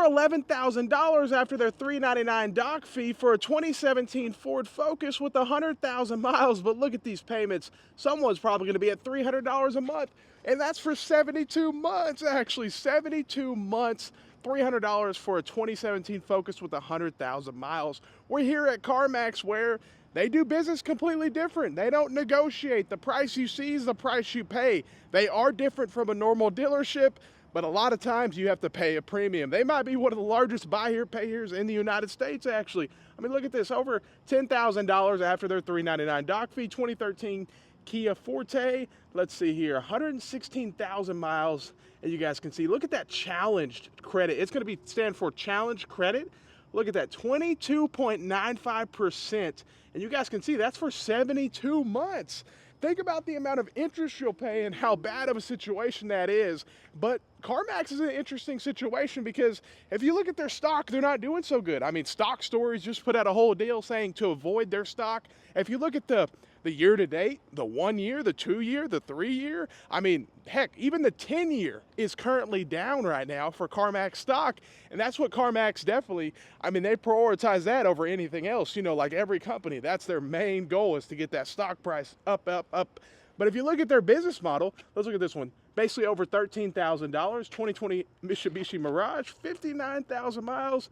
$11,000 after their $399 doc fee for a 2017 Ford Focus with 100,000 miles. But look at these payments. Someone's probably going to be at $300 a month, and that's for 72 months, actually. 72 months, $300 for a 2017 Focus with 100,000 miles. We're here at Carmax, where they do business completely different. They don't negotiate. The price you see is the price you pay. They are different from a normal dealership, but a lot of times you have to pay a premium. They might be one of the largest buy here, pay here's in the United States, actually. I mean, look at this, over $10,000 after their $399 doc fee. 2013 Kia Forte, let's see here, 116,000 miles. And you guys can see, look at that challenged credit. It's gonna stand for challenged credit. Look at that, 22.95%. And you guys can see that's for 72 months. Think about the amount of interest you'll pay and how bad of a situation that is. But CarMax is an interesting situation because if you look at their stock, they're not doing so good. I mean, Stock Stories just put out a whole deal saying to avoid their stock. If you look at the year to date, the 1 year, the 2 year, the 3 year, I mean, heck, even the 10 year is currently down right now for CarMax stock. And that's what CarMax definitely, I mean, they prioritize that over anything else. You know, like every company, that's their main goal, is to get that stock price up, up, up. But if you look at their business model, let's look at this one. Basically over $13,000, 2020 Mitsubishi Mirage, 59,000 miles.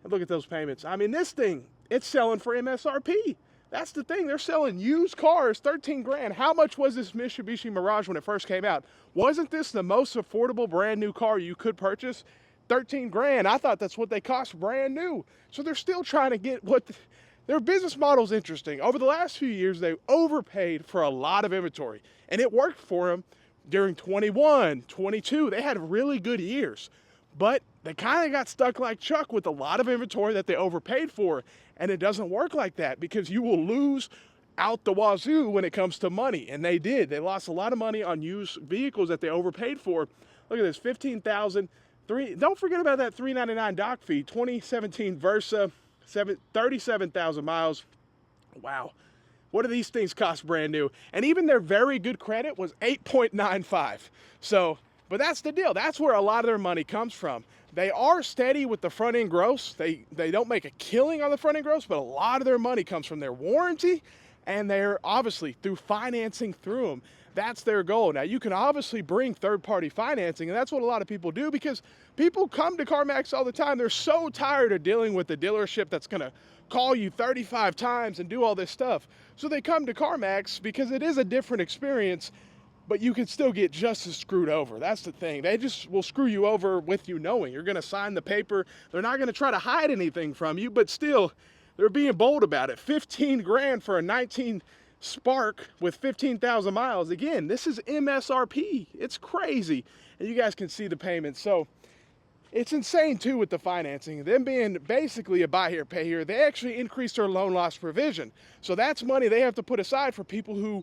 And look at those payments. I mean, this thing, it's selling for MSRP. That's the thing, they're selling used cars, 13 grand. How much was this Mitsubishi Mirage when it first came out? Wasn't this the most affordable brand new car you could purchase? 13 grand, I thought that's what they cost brand new. So they're still trying to get their business model is interesting. Over the last few years, they overpaid for a lot of inventory, and it worked for them during 21, 22. They had really good years, but they kind of got stuck like Chuck with a lot of inventory that they overpaid for. And it doesn't work like that, because you will lose out the wazoo when it comes to money. And they did. They lost a lot of money on used vehicles that they overpaid for. Look at this, 15,000. Don't forget about that $399 doc fee. 2017 Versa, 37,000 miles. Wow. What do these things cost brand new? And even their very good credit was 8.95. So, but that's the deal. That's where a lot of their money comes from. They are steady with the front end gross. They don't make a killing on the front end gross, but a lot of their money comes from their warranty, and they're obviously through financing through them. That's their goal. Now, you can obviously bring third-party financing, and that's what a lot of people do, because people come to CarMax all the time. They're so tired of dealing with the dealership that's going to call you 35 times and do all this stuff. So they come to CarMax because it is a different experience, but you can still get just as screwed over. That's the thing. They just will screw you over with you knowing. You're gonna sign the paper. They're not gonna try to hide anything from you, but still, they're being bold about it. 15 grand for a 19 Spark with 15,000 miles. Again, this is MSRP. It's crazy. And you guys can see the payments. So it's insane too with the financing. Them being basically a buy here, pay here, they actually increased their loan loss provision. So that's money they have to put aside for people who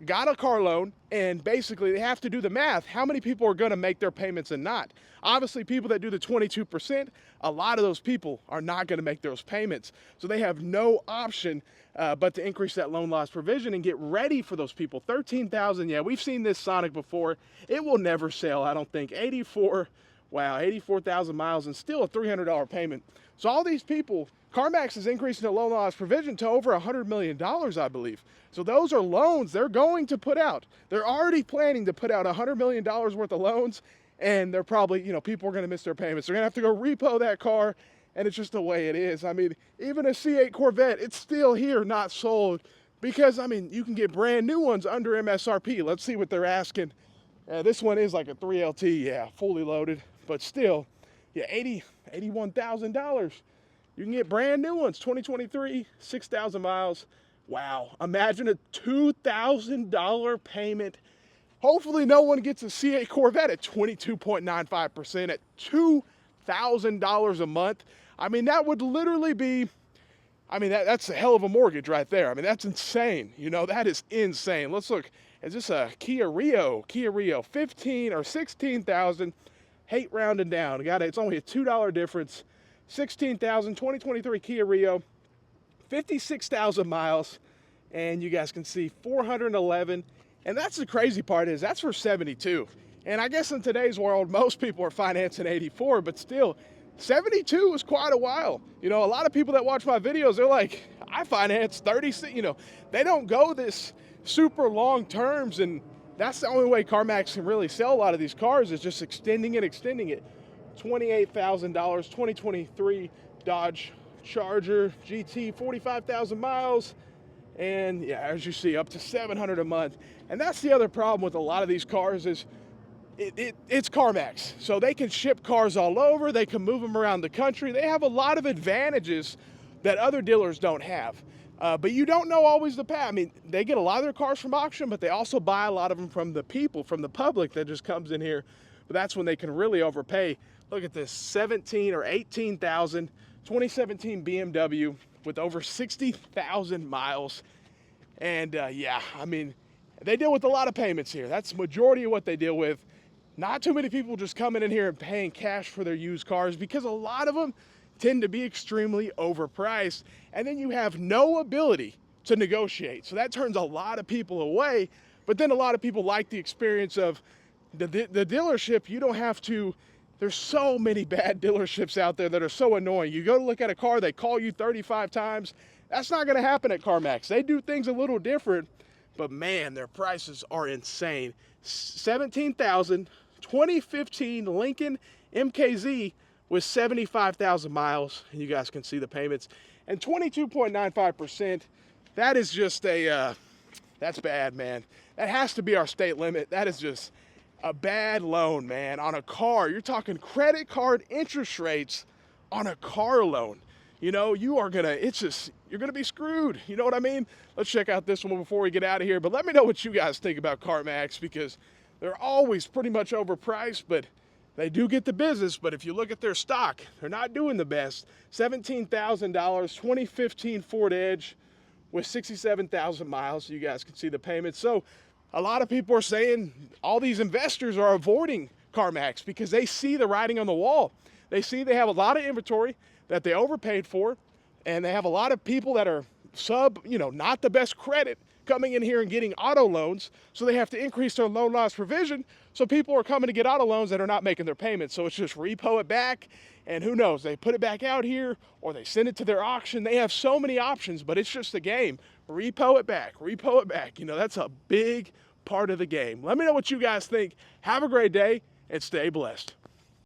got a car loan, and basically they have to do the math. How many people are gonna make their payments and not? Obviously, people that do the 22%, a lot of those people are not gonna make those payments. So they have no option but to increase that loan loss provision and get ready for those people. 13,000, yeah, we've seen this Sonic before. It will never sell, I don't think. 84,000 miles and still a $300 payment. So all these people, CarMax is increasing the loan loss provision to over $100 million, I believe. So those are loans they're going to put out. They're already planning to put out $100 million worth of loans, and they're probably, you know, people are going to miss their payments. They're going to have to go repo that car, and it's just the way it is. I mean, even a C8 Corvette, it's still here, not sold, because, I mean, you can get brand new ones under MSRP. Let's see what they're asking. This one is like a 3LT, yeah, fully loaded, but still, yeah, $81,000. You can get brand new ones, 2023, 6,000 miles. Wow, imagine a $2,000 payment. Hopefully no one gets a C8 Corvette at 22.95% at $2,000 a month. I mean, that would literally be, I mean, that's a hell of a mortgage right there. I mean, that's insane. You know, that is insane. Let's look, is this a Kia Rio? Kia Rio, 15 or 16,000, hate rounding down. It's only a $2 difference. 16,000, 2023 Kia Rio, 56,000 miles, and you guys can see 411. And that's the crazy part, is that's for 72. And I guess in today's world, most people are financing 84, but still, 72 is quite a while. You know, a lot of people that watch my videos, they're like, I finance 36, you know, they don't go this super long terms, and that's the only way Carmax can really sell a lot of these cars is just extending it. $28,000, 2023 Dodge Charger GT, 45,000 miles. And yeah, as you see, up to $700 a month. And that's the other problem with a lot of these cars is it's CarMax. So they can ship cars all over. They can move them around the country. They have a lot of advantages that other dealers don't have. But you don't know always the path. I mean, they get a lot of their cars from auction, but they also buy a lot of them from the people, from the public that just comes in here. But that's when they can really overpay. Look at this, 17 or 18,000, 2017 BMW with over 60,000 miles. And yeah, I mean, they deal with a lot of payments here. That's the majority of what they deal with. Not too many people just coming in here and paying cash for their used cars because a lot of them tend to be extremely overpriced. And then you have no ability to negotiate. So that turns a lot of people away. But then a lot of people like the experience of the dealership. You don't have to, there's so many bad dealerships out there that are so annoying. You go to look at a car, they call you 35 times. That's not gonna happen at CarMax. They do things a little different, but man, their prices are insane. 17,000, 2015 Lincoln MKZ with 75,000 miles, and you guys can see the payments, and 22.95%. That is just a, that's bad, man. That has to be our state limit. That is just a bad loan, man, on a car. You're talking credit card interest rates on a car loan. You know, you are gonna, it's just, you're gonna be screwed. You know what I mean? Let's check out this one before we get out of here. But let me know what you guys think about CarMax, because they're always pretty much overpriced, but they do get the business. But if you look at their stock, they're not doing the best. $17,000, 2015 Ford Edge with 67,000 miles. You guys can see the payments. So a lot of people are saying all these investors are avoiding CarMax because they see the writing on the wall. They see they have a lot of inventory that they overpaid for, and they have a lot of people that are not the best credit coming in here and getting auto loans, so they have to increase their loan loss provision. So people are coming to get auto loans that are not making their payments. So it's just repo it back, and who knows, they put it back out here or they send it to their auction. They have so many options, but it's just a game. Repo it back, repo it back. You know, that's a big part of the game. Let me know what you guys think. Have a great day and stay blessed.